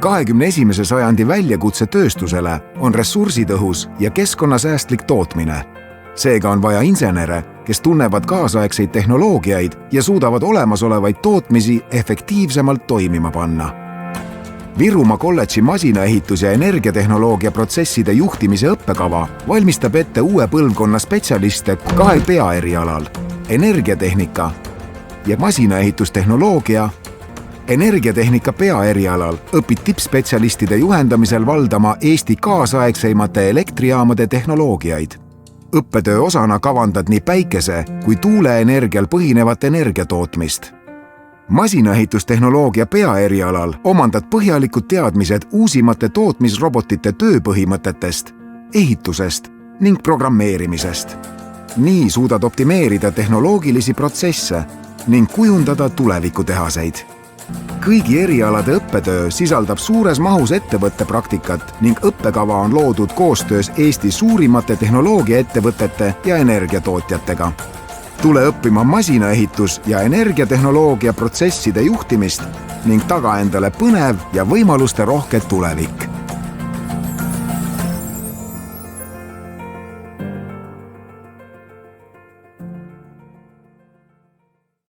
21. sajandi väljakutse tööstusele on ressursitõhus ja keskkonnasäästlik tootmine. Seega on vaja insenere, kes tunnevad kaasaegseid tehnoloogiaid ja suudavad olemasolevaid tootmisi efektiivsemalt toimima panna. Virumaa kolledži masinaehitus- ja energiatehnoloogia protsesside juhtimise õppekava valmistab ette uue põlvkonna spetsialiste kahel peaerialal: energiatehnika ja masinaehitustehnoloogia. Energiatehnika peaerialal õpid tippspetsialistide juhendamisel valdama Eesti kaasaegseimate elektrijaamade tehnoloogiaid. Õppetöö osana kavandad nii päikese kui tuuleenergial põhinevat energiatootmist. Masinaehitustehnoloogia peaerialal omandad põhjalikud teadmised uusimate tootmisrobotite tööpõhimõtetest, ehitusest ning programmeerimisest. Nii suudad optimeerida tehnoloogilisi protsesse ning kujundada tulevikutahaseid. Kõigi erialade õppetöö sisaldab suures mahus ettevõttepraktikat ning õppekava on loodud koostöös Eesti suurimate tehnoloogiaettevõtete ja energiatootjatega. Tule õppima masinaehitus- ja energiatehnoloogia protsesside juhtimist ning taga endale põnev ja võimaluste rohke tulevik.